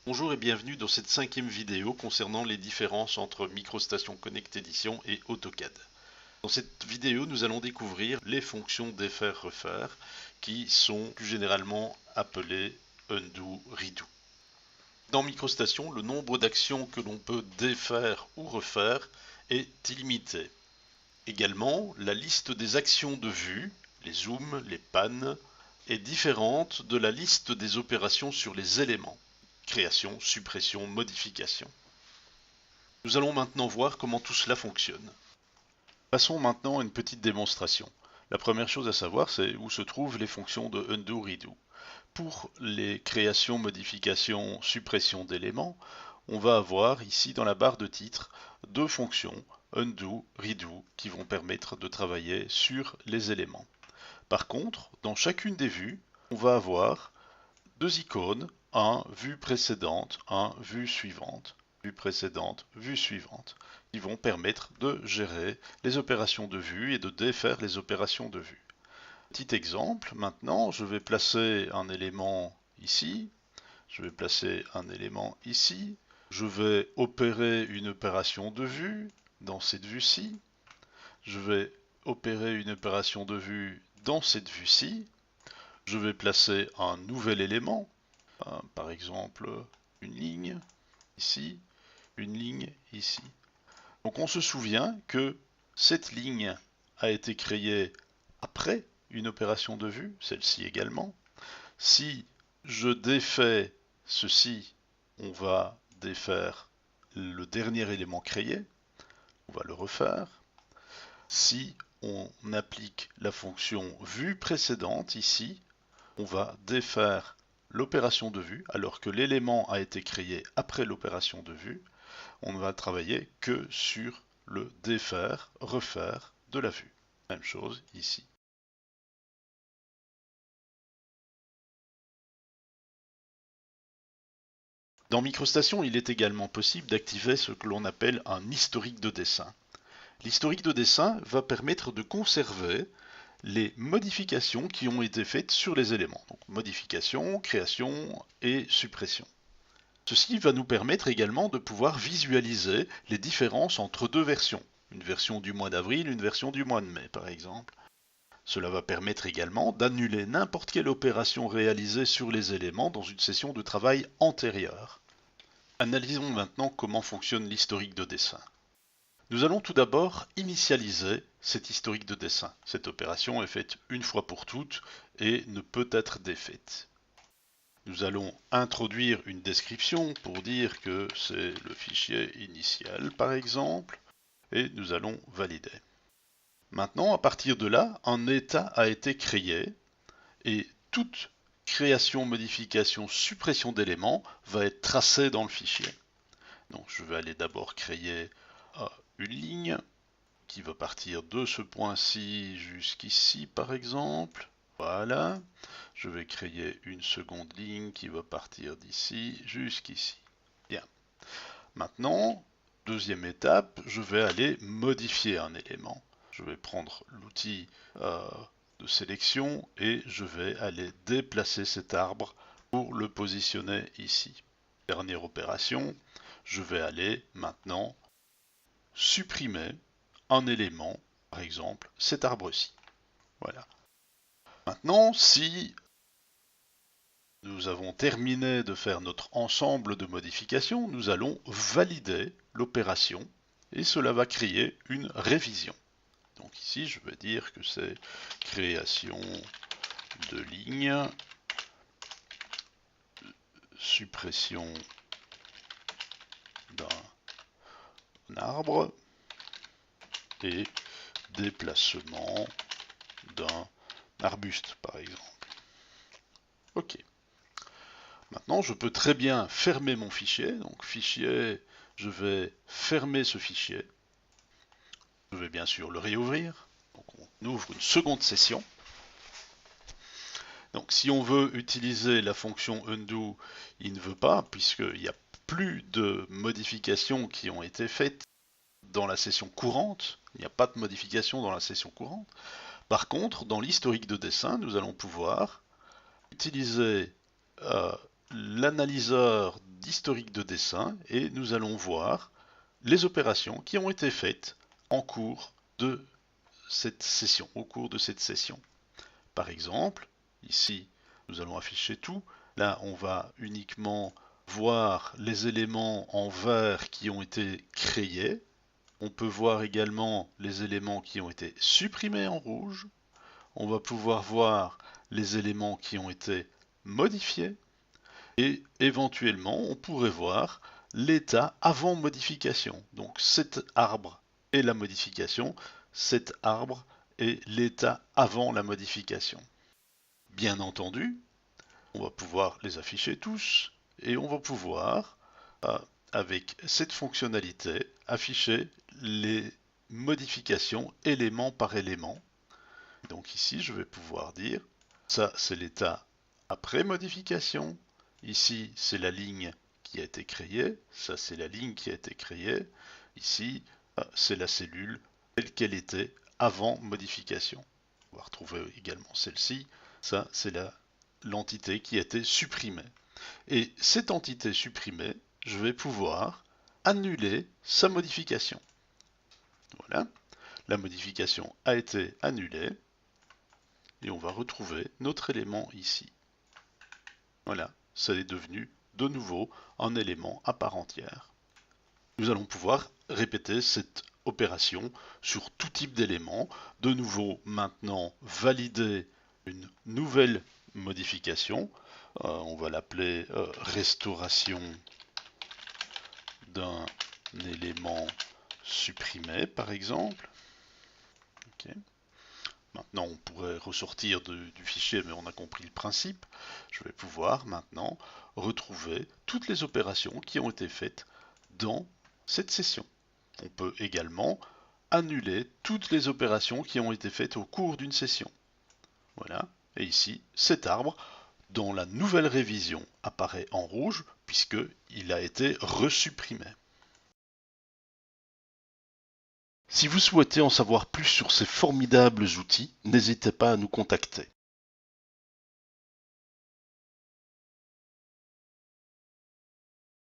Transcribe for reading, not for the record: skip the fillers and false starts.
Bonjour et bienvenue dans cette 5e vidéo concernant les différences entre MicroStation Connect Edition et AutoCAD. Dans cette vidéo, nous allons découvrir les fonctions défaire-refaire qui sont plus généralement appelées undo, redo. Dans MicroStation, le nombre d'actions que l'on peut défaire ou refaire est illimité. Également, la liste des actions de vue, les zooms, les pannes, est différente de la liste des opérations sur les éléments. Création, suppression, modification. Nous allons maintenant voir comment tout cela fonctionne. Passons maintenant à une petite démonstration. La première chose à savoir, c'est où se trouvent les fonctions de undo, redo. Pour les créations, modifications, suppression d'éléments, on va avoir ici dans la barre de titre deux fonctions, undo, redo, qui vont permettre de travailler sur les éléments. Par contre, dans chacune des vues, on va avoir deux icônes, vue précédente, vue suivante, vue précédente, vue suivante, qui vont permettre de gérer les opérations de vue et de défaire les opérations de vue. Petit exemple, maintenant, je vais placer un élément ici, je vais placer un élément ici, je vais opérer une opération de vue dans cette vue-ci, je vais opérer une opération de vue dans cette vue-ci, je vais placer un nouvel élément, par exemple une ligne ici, une ligne ici. Donc on se souvient que cette ligne a été créée après une opération de vue, celle-ci également. Si je défais ceci, on va défaire le dernier élément créé, on va le refaire. Si on applique la fonction vue précédente ici, on va défaire l'opération de vue, alors que l'élément a été créé après l'opération de vue, on ne va travailler que sur le défaire, refaire de la vue. Même chose ici. Dans MicroStation, il est également possible d'activer ce que l'on appelle un historique de dessin. L'historique de dessin va permettre de conserver les modifications qui ont été faites sur les éléments. Donc modification, création et suppression. Ceci va nous permettre également de pouvoir visualiser les différences entre deux versions. Une version du mois d'avril, une version du mois de mai par exemple. Cela va permettre également d'annuler n'importe quelle opération réalisée sur les éléments dans une session de travail antérieure. Analysons maintenant comment fonctionne l'historique de dessin. Nous allons tout d'abord initialiser cet historique de dessin. Cette opération est faite une fois pour toutes et ne peut être défaite. Nous allons introduire une description pour dire que c'est le fichier initial par exemple, et nous allons valider. Maintenant, à partir de là, un état a été créé, et toute création, modification, suppression d'éléments va être tracée dans le fichier. Donc je vais aller d'abord créer une ligne qui va partir de ce point-ci jusqu'ici par exemple. Voilà, je vais créer une seconde ligne qui va partir d'ici jusqu'ici. Bien. Maintenant, deuxième étape, je vais aller modifier un élément. Je vais prendre l'outil de sélection et je vais aller déplacer cet arbre pour le positionner ici. Dernière opération, je vais aller maintenant supprimer un élément, par exemple cet arbre-ci. Voilà. Maintenant, si nous avons terminé de faire notre ensemble de modifications, nous allons valider l'opération et cela va créer une révision. Donc ici, je vais dire que c'est création de ligne, suppression d'un arbre et déplacement d'un arbuste, par exemple. Ok. Maintenant, je peux très bien fermer mon fichier. Donc, fichier, je vais fermer ce fichier. Je vais bien sûr le réouvrir. Donc, on ouvre une seconde session. Donc, si on veut utiliser la fonction undo, il ne veut pas, puisqu'il n'y a plus de modifications qui ont été faites dans la session courante. Il n'y a pas de modifications dans la session courante. Par contre, dans l'historique de dessin, nous allons pouvoir utiliser l'analyseur d'historique de dessin et nous allons voir les opérations qui ont été faites en cours de cette session, au cours de cette session. Par exemple, ici, nous allons afficher tout. Là, on va uniquement voir les éléments en vert qui ont été créés. On peut voir également les éléments qui ont été supprimés en rouge. On va pouvoir voir les éléments qui ont été modifiés. Et éventuellement, on pourrait voir l'état avant modification. Donc cet arbre est la modification, cet arbre est l'état avant la modification. Bien entendu, on va pouvoir les afficher tous et on va pouvoir, avec cette fonctionnalité, afficher les modifications élément par élément. Donc ici, je vais pouvoir dire, ça c'est l'état après modification. Ici, c'est la ligne qui a été créée. Ça, c'est la ligne qui a été créée. Ici, c'est la cellule telle qu'elle était avant modification. On va retrouver également celle-ci. Ça, c'est l'entité qui a été supprimée. Et cette entité supprimée, je vais pouvoir annuler sa modification. Voilà. La modification a été annulée. Et on va retrouver notre élément ici. Voilà. Ça est devenu de nouveau un élément à part entière. Nous allons pouvoir répéter cette opération sur tout type d'éléments. De nouveau, maintenant, valider une nouvelle modification. On va l'appeler restauration d'un élément supprimé, par exemple. Okay. Maintenant, on pourrait ressortir du fichier, mais on a compris le principe. Je vais pouvoir maintenant retrouver toutes les opérations qui ont été faites dans cette session. On peut également annuler toutes les opérations qui ont été faites au cours d'une session. Voilà. Et ici, cet arbre, dans la nouvelle révision, apparaît en rouge puisqu'il a été resupprimé. Si vous souhaitez en savoir plus sur ces formidables outils, n'hésitez pas à nous contacter.